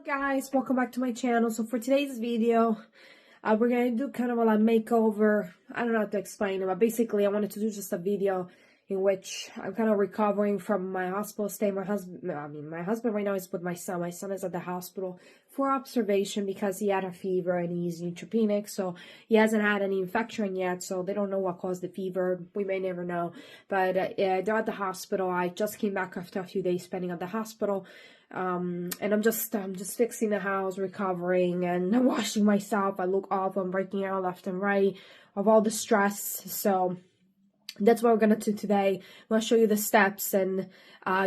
up, guys? Welcome back to my channel. So for today's video, we're gonna do kind of a makeover. I don't know how to explain it, but basically I wanted to do just a video in which I'm kind of recovering from my hospital stay. My husband right now is with my son. My son is at the hospital for observation because he had a fever and he's neutropenic, so he hasn't had any infection yet, so they don't know what caused the fever. We may never know, but they're at the hospital. I just came back after a few days spending at the hospital. And I'm just fixing the house, recovering, and washing myself. I look awful. I'm breaking out left and right of all the stress. So that's what we're gonna do today. I'm gonna show you the steps, and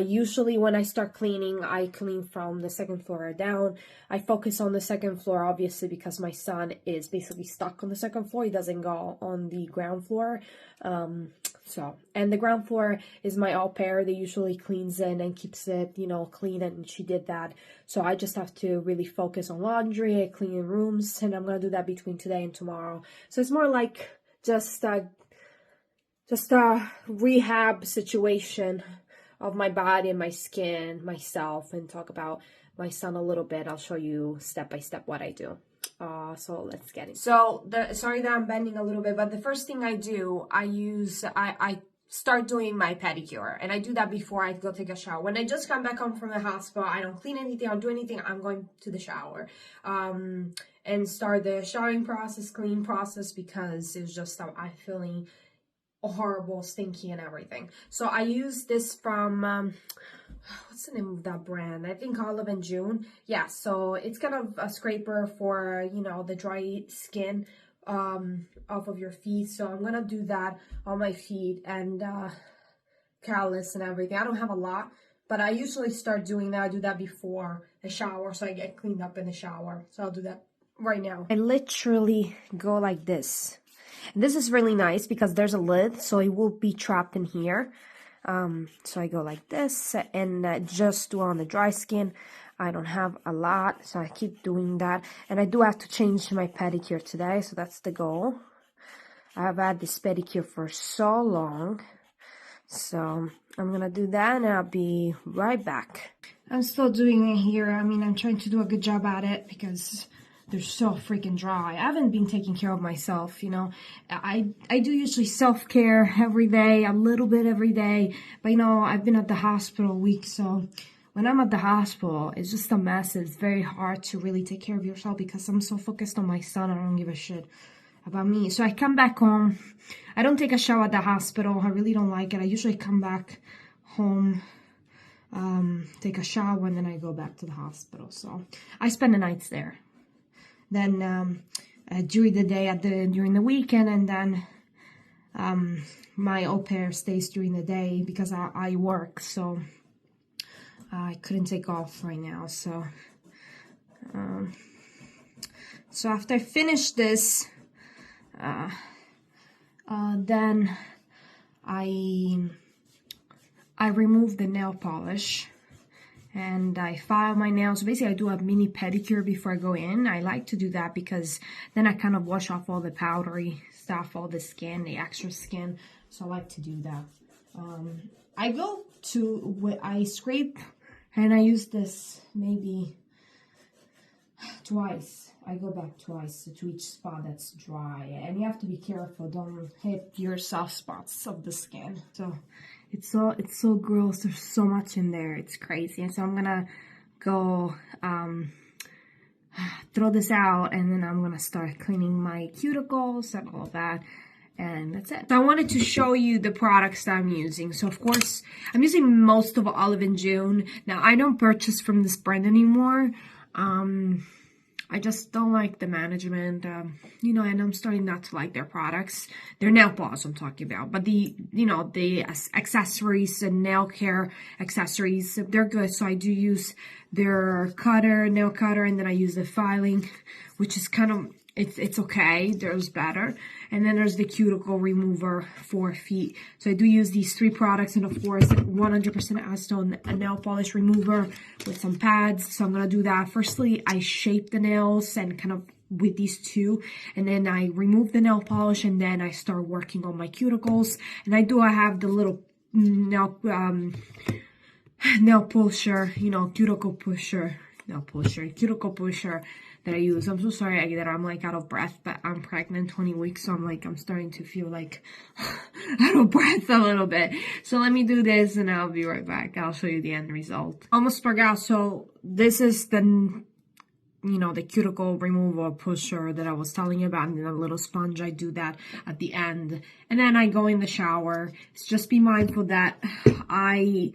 usually when I start cleaning, I clean from the second floor down. I focus on the second floor, obviously, because my son is basically stuck on the second floor. He doesn't go on the ground floor. And the ground floor is my au pair. They usually cleans it and keeps it, clean, and she did that. So I just have to really focus on laundry, cleaning rooms, and I'm gonna do that between today and tomorrow. So it's more like just a rehab situation of my body and my skin, myself, and talk about my son a little bit. I'll show you step by step what I do. So let's get it. So sorry that I'm bending a little bit, but the first thing I do, I start doing my pedicure, and I do that before I go take a shower. When I just come back home from the hospital, I don't clean anything, I don't do anything. I'm going to the shower, and start the showering process, clean process, because it's just I'm feeling horrible, stinky, and everything. So I use this from what's the name of that brand? I think Olive and June. Yeah, so it's kind of a scraper for the dry skin off of your feet. So I'm gonna do that on my feet and callus and everything. I don't have a lot, but I usually start doing that. I do that before the shower, so I get cleaned up in the shower. So I'll do that right now. I literally go like this. This is really nice because there's a lid, so it will be trapped in here. So I go like this and just do on the dry skin. I don't have a lot, so I keep doing that. And I do have to change my pedicure today, so that's the goal. I've had this pedicure for so long. So I'm gonna do that and I'll be right back. I'm still doing it here. I'm trying to do a good job at it because they're so freaking dry. I haven't been taking care of myself, I do usually self-care every day, a little bit every day. But, I've been at the hospital a week, so when I'm at the hospital, it's just a mess. It's very hard to really take care of yourself because I'm so focused on my son. I don't give a shit about me. So I come back home. I don't take a shower at the hospital. I really don't like it. I usually come back home, take a shower, and then I go back to the hospital. So I spend the nights there. Then during the day during the weekend, and then my au pair stays during the day because I work, so I couldn't take off right now. So so after I finish this, then I remove the nail polish. And I file my nails. So basically, I do a mini pedicure before I go in. I like to do that because then I kind of wash off all the powdery stuff, all the skin, the extra skin. So I like to do that. I scrape, and I use this maybe twice. I go back twice to each spot that's dry. And you have to be careful. Don't hit your soft spots of the skin. So it's so gross. There's so much in there. It's crazy. And so I'm gonna go throw this out, and then I'm gonna start cleaning my cuticles and all of that. And that's it. So I wanted to show you the products that I'm using. So of course, I'm using most of Olive and June. Now I don't purchase from this brand anymore. I just don't like the management, and I'm starting not to like their products. Their nail polish I'm talking about, but the accessories and nail care accessories, they're good. So I do use their nail cutter, and then I use the filing, which is kind of, it's okay. There's better. And then there's the cuticle remover for feet. So I do use these three products, and of course 100% acetone, a nail polish remover with some pads. So I'm gonna do that. Firstly, I shape the nails and kind of with these two, and then I remove the nail polish, and then I start working on my cuticles. And I have the little nail pusher, cuticle pusher nail pusher, cuticle pusher that I use. I'm so sorry that I'm like out of breath, but I'm pregnant 20 weeks, so I'm starting to feel like out of breath a little bit. So let me do this and I'll be right back. I'll show you the end result. Almost forgot. So this is the the cuticle removal pusher that I was telling you about, and then a little sponge. I do that at the end, and then I go in the shower. Just be mindful that I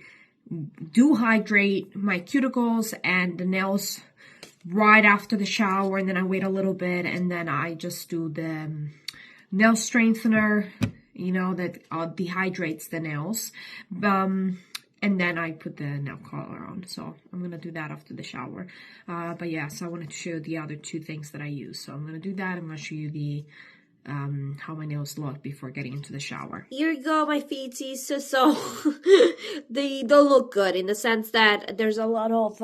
do hydrate my cuticles and the nails right after the shower, and then I wait a little bit, and then I just do the nail strengthener, that dehydrates the nails. And then I put the nail color on. So I'm going to do that after the shower. But yeah, so I wanted to show the other two things that I use. So I'm going to do that. I'm going to show you the how my nails look before getting into the shower. Here you go, my feeties. So they don't look good in the sense that there's a lot of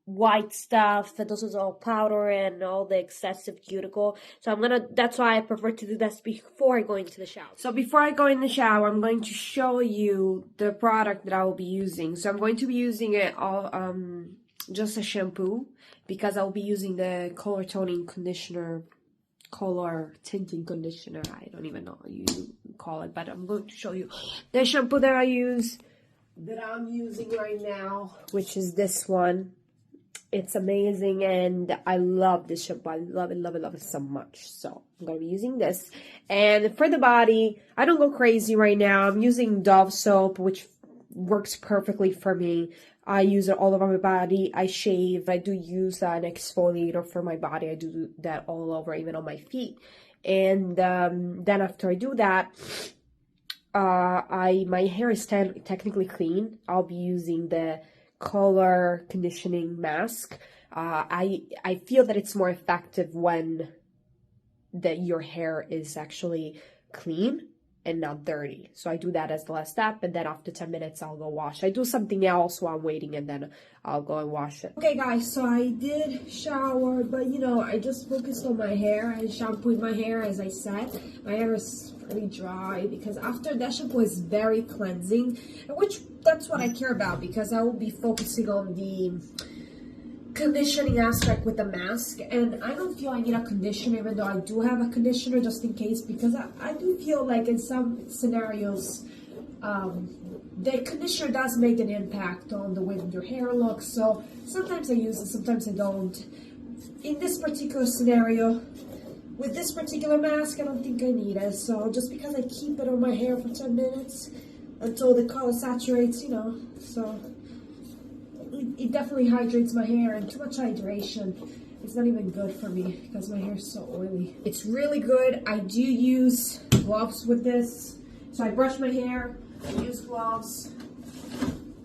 white stuff, and this is all powder and all the excessive cuticle. So that's why I prefer to do this before I go into the shower. So before I go in the shower, I'm going to show you the product that I will be using. So I'm going to be using it all, just a shampoo, because I'll be using the color toning conditioner, color tinting conditioner. I don't even know how you call it, but I'm going to show you the shampoo that I'm using right now, which is this one. It's amazing, and I love this shampoo. I love it, love it, love it so much. So I'm going to be using this. And for the body, I don't go crazy right now. I'm using Dove soap, which works perfectly for me. I use it all over my body. I shave. I do use an exfoliator for my body. I do that all over, even on my feet. And then after I do that, my hair is technically clean. I'll be using the color conditioning mask. I feel that it's more effective when your hair is actually clean and not dirty. So I do that as the last step, and then after 10 minutes I'll go wash. I do something else while I'm waiting, and then I'll go and wash it. Okay guys, so I did shower, but I just focused on my hair. I shampooed my hair, as I said. My hair is pretty dry because after that shampoo is very cleansing, which that's what I care about, because I will be focusing on the conditioning aspect with the mask. And I don't feel I need a conditioner, even though I do have a conditioner just in case, because I do feel like in some scenarios the conditioner does make an impact on the way that your hair looks. So sometimes I use it, sometimes I don't. In this particular scenario, with this particular mask, I don't think I need it. So just because I keep it on my hair for 10 minutes until the color saturates, so it definitely hydrates my hair, and too much hydration is not even good for me because my hair is so oily. It's really good. I do use gloves with this. So I brush my hair, I use gloves.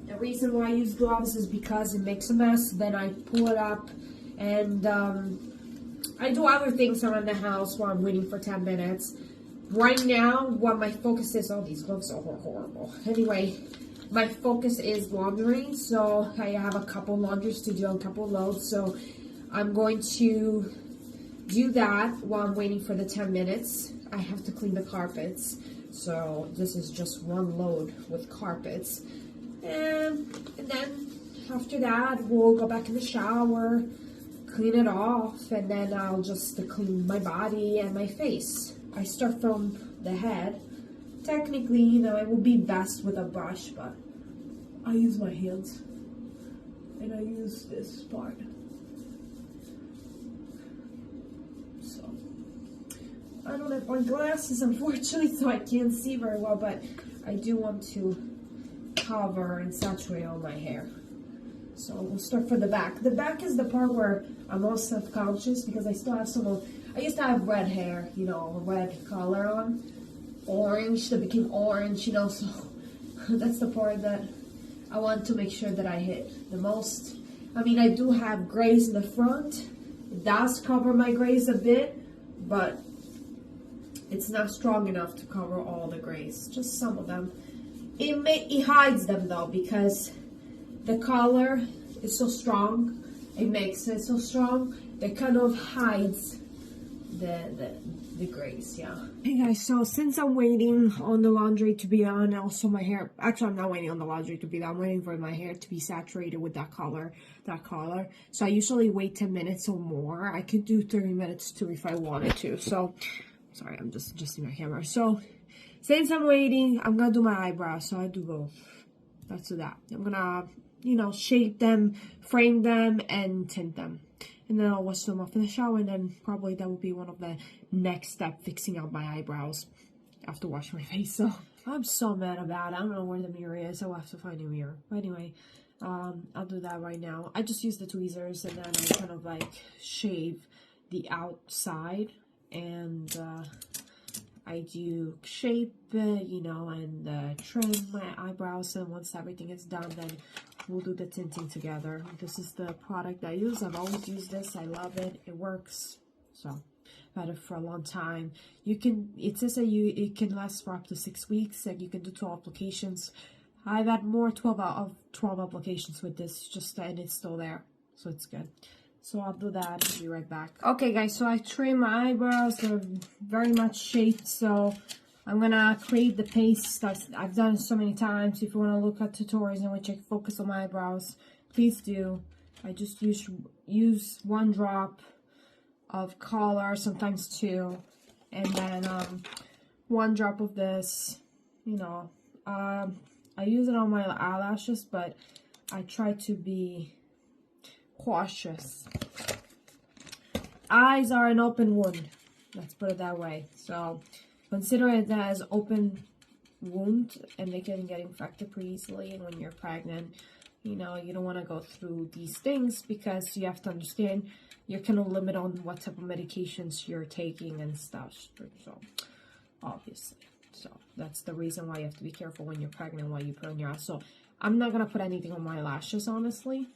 The reason why I use gloves is because it makes a mess. Then I pull it up, and I do other things around the house while I'm waiting for 10 minutes. Right now, what my focus is, these gloves are horrible. Anyway, my focus is laundry, so I have a couple laundries to do, a couple loads. So I'm going to do that while I'm waiting for the 10 minutes. I have to clean the carpets, so this is just one load with carpets. And then after that, we'll go back in the shower, clean it off, and then I'll just clean my body and my face. I start from the head. Technically, it would be best with a brush, but I use my hands, and I use this part. So, I don't have my glasses, unfortunately, so I can't see very well, but I do want to cover and saturate all my hair. So we'll start for the back. The back is the part where I'm most self-conscious, because I still have I used to have red hair, red color on. Orange, that became orange, so that's the part that I want to make sure that I hit the most. I mean, I do have grays in the front. It does cover my grays a bit, but it's not strong enough to cover all the grays, just some of them. It hides them though, because the color is so strong, it makes it so strong, that kind of hides the grays, yeah. Hey guys, so since I'm waiting on the laundry to be on, also my hair, actually I'm not waiting on the laundry to be done, I'm waiting for my hair to be saturated with that color. So I usually wait 10 minutes or more. I could do 30 minutes too if I wanted to. So, sorry, I'm just adjusting my camera. So, since I'm waiting, I'm gonna do my eyebrows, so I do both. Let's do that. I'm gonna, shape them, frame them, and tint them. And then I'll wash them off in the shower, and then probably that will be one of the next step, fixing out my eyebrows after washing my face. So I'm so mad about it. I don't know where the mirror is. I'll have to find a mirror. But anyway, I'll do that right now. I just use the tweezers, and then I kind of like shave the outside, and I do shape, and trim my eyebrows. And once everything is done, then we'll do the tinting together. This is the product I use. I've always used this. I love it. It works. So I've had it for a long time. It says that it can last for up to 6 weeks, and you can do 12 applications. I've had more 12 applications with this, and it's still there. So it's good. So I'll do that and be right back. Okay guys, so I trim my eyebrows. They're very much shaped, so I'm gonna create the paste. I've done it so many times. If you want to look at tutorials in which I focus on my eyebrows, please do. I just use 1 drop of color, sometimes 2, and then 1 drop of this. I use it on my eyelashes, but I try to be cautious. Eyes are an open wound. Let's put it that way. So consider it as open wound, and they can get infected pretty easily. And when you're pregnant, you don't want to go through these things, because you have to understand you're kind of limited on what type of medications you're taking and stuff. So obviously, so that's the reason why you have to be careful when you're pregnant, what you put on your eyes. So I'm not gonna put anything on my lashes, honestly.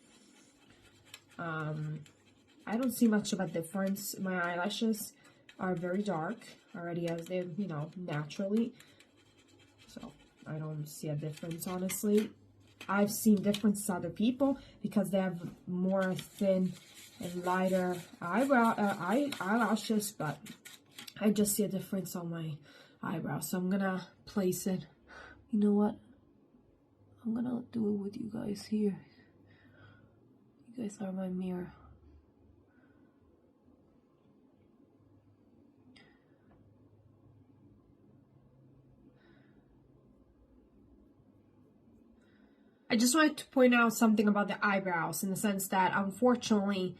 I don't see much of a difference. My eyelashes are very dark already, as they, naturally. So I don't see a difference, honestly. I've seen difference to other people because they have more thin and lighter eyelashes, but I just see a difference on my eyebrows. So I'm gonna place it. You know what? I'm gonna do it with you guys here. You guys are my mirror. I just wanted to point out something about the eyebrows, in the sense that, unfortunately,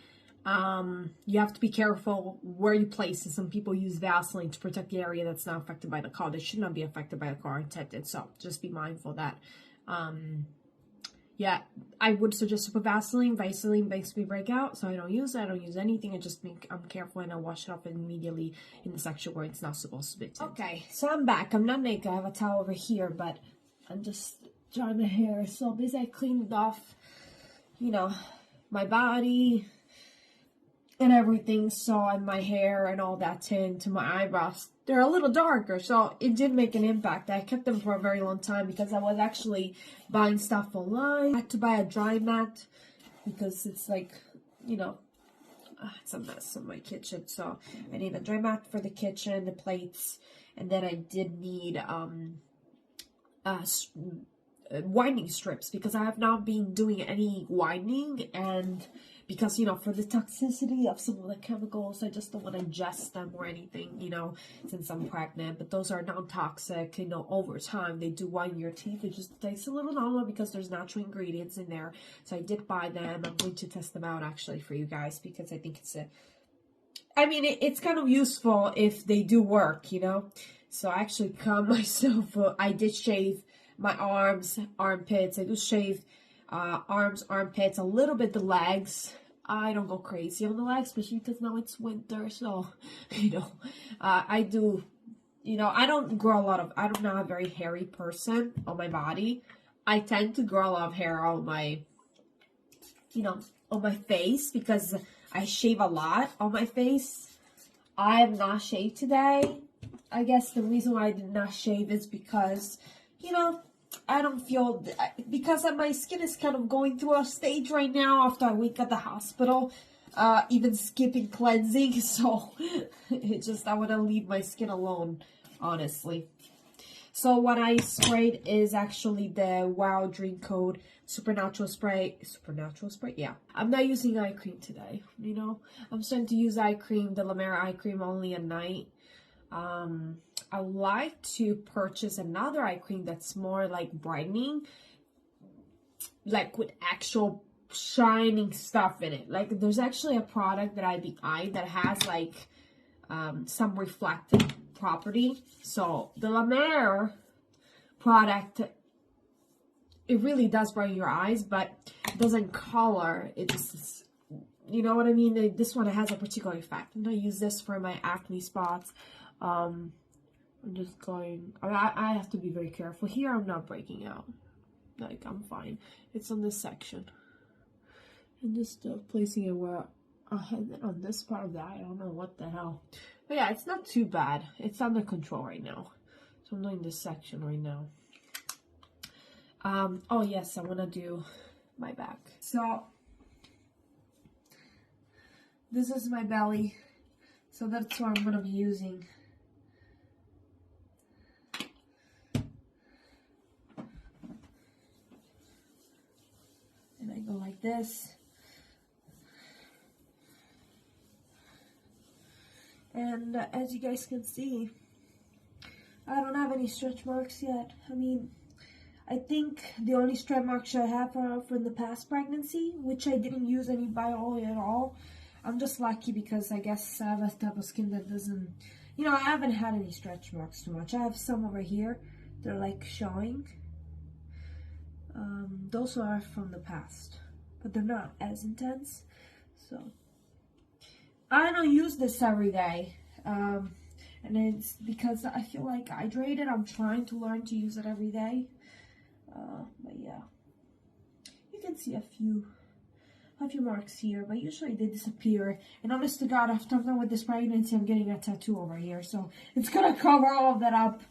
you have to be careful where you place it. Some people use Vaseline to protect the area that's not affected by the color. They should not be affected by the color intended. So just be mindful of that. Yeah, I would suggest to put Vaseline. Vaseline makes me break out, so I don't use it. I don't use anything. I'm careful, and I wash it off immediately in the section where it's not supposed to be. Okay, so I'm back. I'm not naked. I have a towel over here, but I'm just drying my hair. So basically, I cleaned off, my body and everything. So, and my hair and all that tint to my eyebrows. They're a little darker, so it did make an impact. I kept them for a very long time because I was actually buying stuff online. I had to buy a dry mat because it's like, it's a mess in my kitchen. So I need a dry mat for the kitchen, the plates, and then I did need winding strips, because I have not been doing any winding, and because, for the toxicity of some of the chemicals, I just don't want to ingest them or anything, since I'm pregnant. But those are non-toxic, over time they do whiten your teeth. It just tastes a little normal because there's natural ingredients in there. So I did buy them. I'm going to test them out actually for you guys, because I think it's kind of useful if they do work, So I actually calmed myself. I did shave my arms, armpits. I do shave arms, armpits, a little bit the legs. I don't go crazy on the legs, especially because now it's winter. So, I do, I don't grow a lot of, I'm not a very hairy person on my body. I tend to grow a lot of hair on my, on my face, because I shave a lot on my face. I have not shaved today. I guess the reason why I did not shave is because, I don't feel, because my skin is kind of going through a stage right now after a week at the hospital. even skipping cleansing. So it just, I want to leave my skin alone, honestly. So what I sprayed is actually the Wow Dream Coat Supernatural Spray. Supernatural Spray? Yeah. I'm not using eye cream today, you know. I'm starting to use eye cream, the La Mer eye cream, only at night. I like to purchase another eye cream that's more like brightening, like with actual shining stuff in it. Like there's actually a product that I buy that has like some reflective property. So the La Mer product, it really does brighten your eyes, but it doesn't color. It just, you know what I mean? This one has a particular effect. I'm gonna use this for my acne spots. I'm just going, I have to be very careful. Here I'm not breaking out. Like, I'm fine. It's on this section. And just placing it where I had it on this part of the eye. I don't know what the hell. But yeah, it's not too bad. It's under control right now. So I'm doing this section right now. Oh yes, I want to do my back. So this is my belly. So that's what I'm going to be using. And I go like this. And as you guys can see, I don't have any stretch marks yet. I mean, I think the only stretch marks I have are from the past pregnancy, which I didn't use any bio oil at all. I'm just lucky because I guess I have a type of skin that doesn't, you know, I haven't had any stretch marks too much. I have some over here. They're like showing. Those are from the past, but they're not as intense. So I don't use this every day, and it's because I feel like hydrated. I'm trying to learn to use it every day, but yeah, you can see a few marks here, but usually they disappear. And honest to God, after I'm done with this pregnancy, I'm getting a tattoo over here, so it's gonna cover all of that up.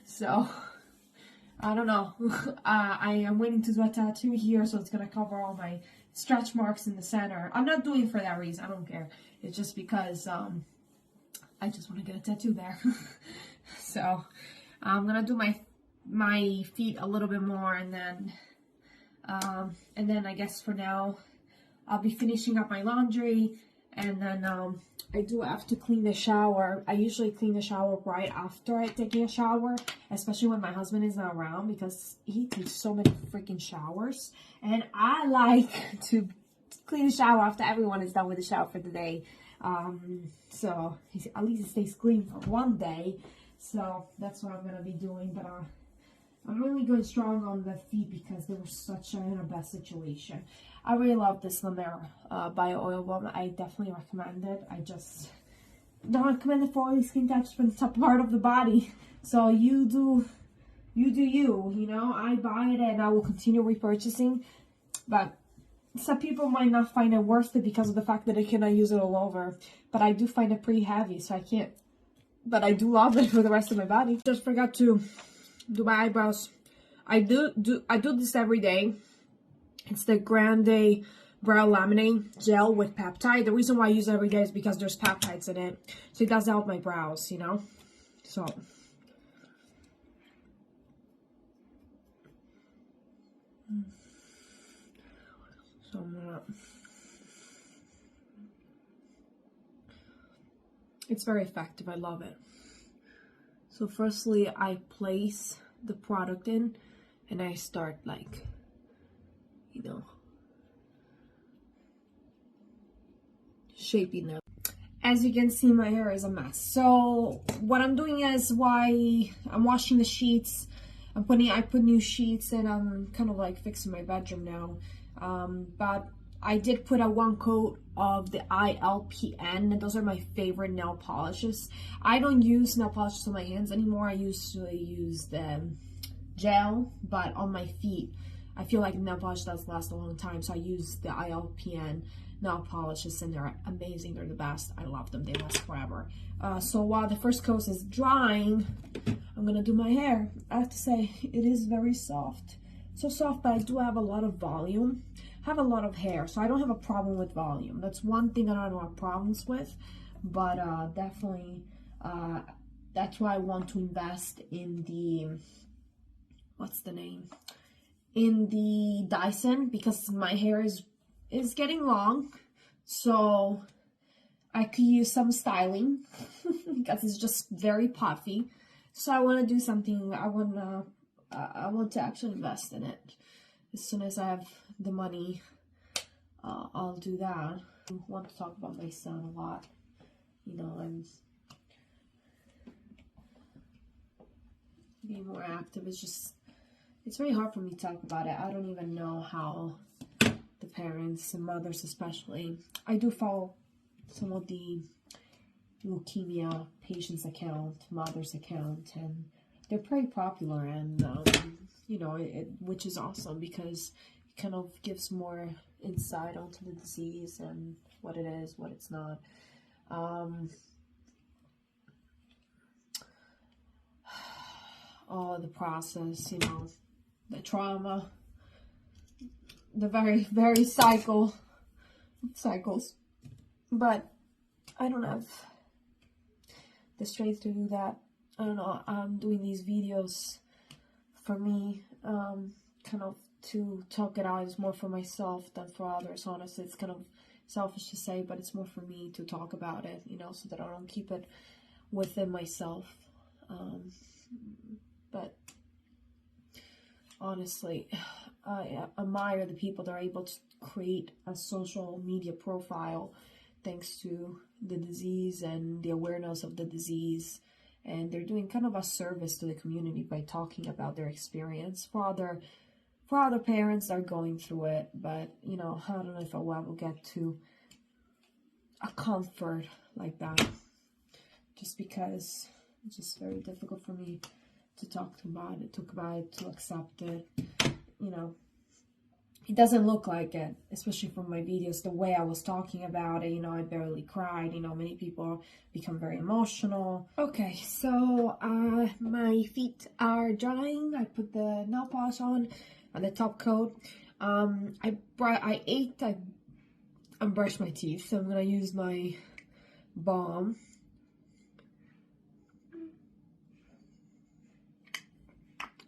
So I don't know. I am waiting to do a tattoo here, so it's gonna cover all my stretch marks in the center. I'm not doing it for that reason. I don't care. It's just because I just want to get a tattoo there. So I'm gonna do my feet a little bit more, and then I guess for now I'll be finishing up my laundry, and then I do have to clean the shower. I usually clean the shower right after I take a shower, especially when my husband is not around, because he takes so many freaking showers, and I like to clean the shower after everyone is done with the shower for the day. So at least it stays clean for one day. So that's what I'm gonna be doing. But I'm really going strong on the feet because they were such in a bad situation. I really love this La Mer bio oil one. I definitely recommend it. I just don't recommend it for all these skin types from the top part of the body. So you do you know. I buy it and I will continue repurchasing. But some people might not find it worth it because of the fact that I cannot use it all over. But I do find it pretty heavy, so I can't. But I do love it for the rest of my body. Just forgot to do my eyebrows. I do this every day. It's the Grande Brow Laminate Gel with peptide. The reason why I use it every day is because there's peptides in it. So it does help my brows, you know. So I'm gonna, it's very effective. I love it. So firstly, I place the product in and I start like, you know, shaping them. As you can see, my hair is a mess. So what I'm doing is, why I'm washing the sheets, I put new sheets, and I'm kind of like fixing my bedroom now. But I did put a 1 coat of the ILPN, and those are my favorite nail polishes. I don't use nail polishes on my hands anymore. I usually use the gel, but on my feet, I feel like nail polish does last a long time, so I use the ILPN nail polishes, and they're amazing. They're the best. I love them. They last forever. So while the first coat is drying, I'm gonna do my hair. I have to say, it is very soft. So soft, but I do have a lot of volume. have a lot of hair, so I don't have a problem with volume. That's one thing I don't have problems with, but definitely that's why I want to invest in the, what's the name? In the Dyson, because my hair is getting long, so I could use some styling because it's just very puffy. So I want to do something. I want to actually invest in it. As soon as I have the money, I'll do that. I want to talk about my son a lot. You know, I'm being more active. It's very hard for me to talk about it. I don't even know how the parents and mothers especially. I do follow some of the leukemia patients account, mothers account, and they're pretty popular, and you know, which is awesome because it kind of gives more insight onto the disease and what it is, what it's not. All the process, you know, the trauma, the very cycles, but I don't have the strength to do that. I don't know, I'm doing these videos for me, kind of to talk it out. It's more for myself than for others, honestly. It's kind of selfish to say, but it's more for me to talk about it, you know, so that I don't keep it within myself. But honestly, I admire the people that are able to create a social media profile thanks to the disease and the awareness of the disease. And they're doing kind of a service to the community by talking about their experience for other parents that are going through it. But, you know, I don't know if I will ever get to a comfort like that, just because it's just very difficult for me to talk about it, to accept it. You know, it doesn't look like it, especially from my videos, the way I was talking about it. You know, I barely cried. You know, many people become very emotional. Okay, so my feet are drying. I put the nail polish on the top coat. I brushed my teeth, so I'm gonna use my balm.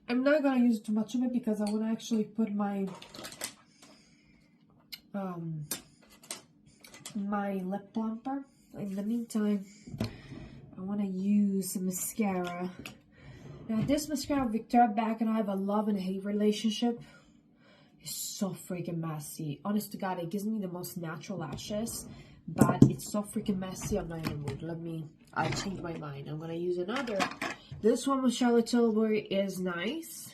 I'm not gonna use too much of it because I want to actually put my my lip plumper. In the meantime, I want to use mascara. Now, this mascara, Victoria Beck and I have a love and hate relationship. It's so freaking messy. Honest to God, it gives me the most natural lashes, but it's so freaking messy. I'm not in the mood. I'll change my mind. I'm gonna use another. This one with Charlotte Tilbury is nice,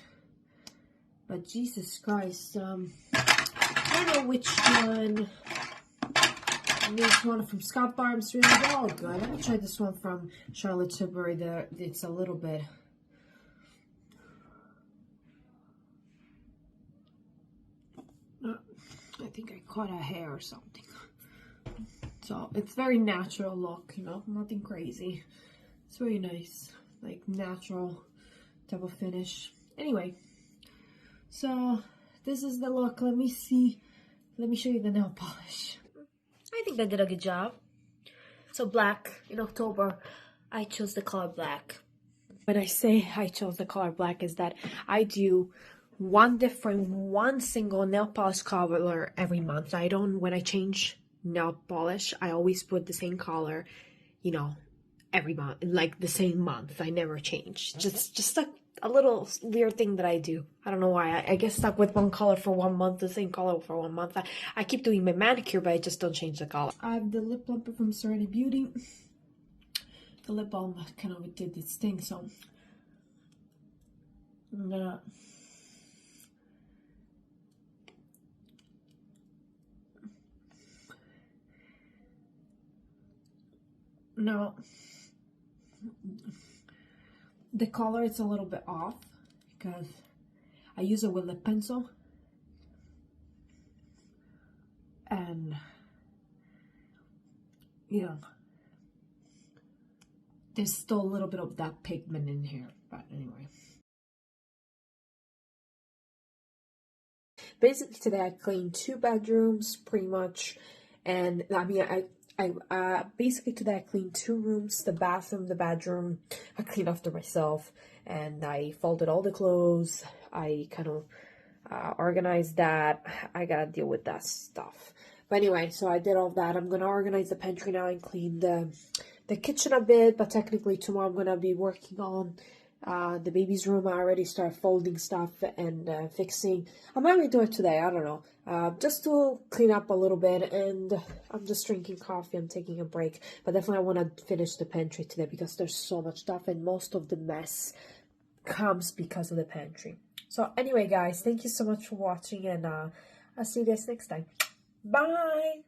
but Jesus Christ, I don't know which one. This one from Scott Barnes, really all good. I'm gonna try this one from Charlotte Tilbury. It's a little bit. I think I caught a hair or something. So it's very natural look, you know, nothing crazy. It's very nice, like natural type of finish. Anyway, so this is the look. Let me see. Let me show you the nail polish. I think I did a good job. So black in October, I chose the color black. When I say I chose the color black is that I do one single nail polish color every month. I don't, when I change nail polish, I always put the same color, you know, every month, like the same month. I never change. Just like a little weird thing that I do. I don't know why. I get stuck with one color for 1 month, the same color for 1 month. I keep doing my manicure, but I just don't change the color. I have the lip plumper from Serenity Beauty. The lip balm kind of did its thing, so I'm gonna now the color is a little bit off because I use it with lip pencil, and you know, there's still a little bit of that pigment in here, but anyway. basically today I cleaned 2 bedrooms pretty much, and I mean I basically today I cleaned 2 rooms, the bathroom, the bedroom. I cleaned after myself, and I folded all the clothes. I kind of organized that. I gotta deal with that stuff. But anyway, so I did all that. I'm gonna organize the pantry now and clean the kitchen a bit, but technically tomorrow I'm gonna be working on the baby's room. I already started folding stuff and fixing. I might do it today, I don't know. Just to clean up a little bit, and I'm just drinking coffee. I'm taking a break, but definitely I want to finish the pantry today because there's so much stuff, and most of the mess comes because of the pantry. So anyway, guys, thank you so much for watching, and I'll see you guys next time. Bye!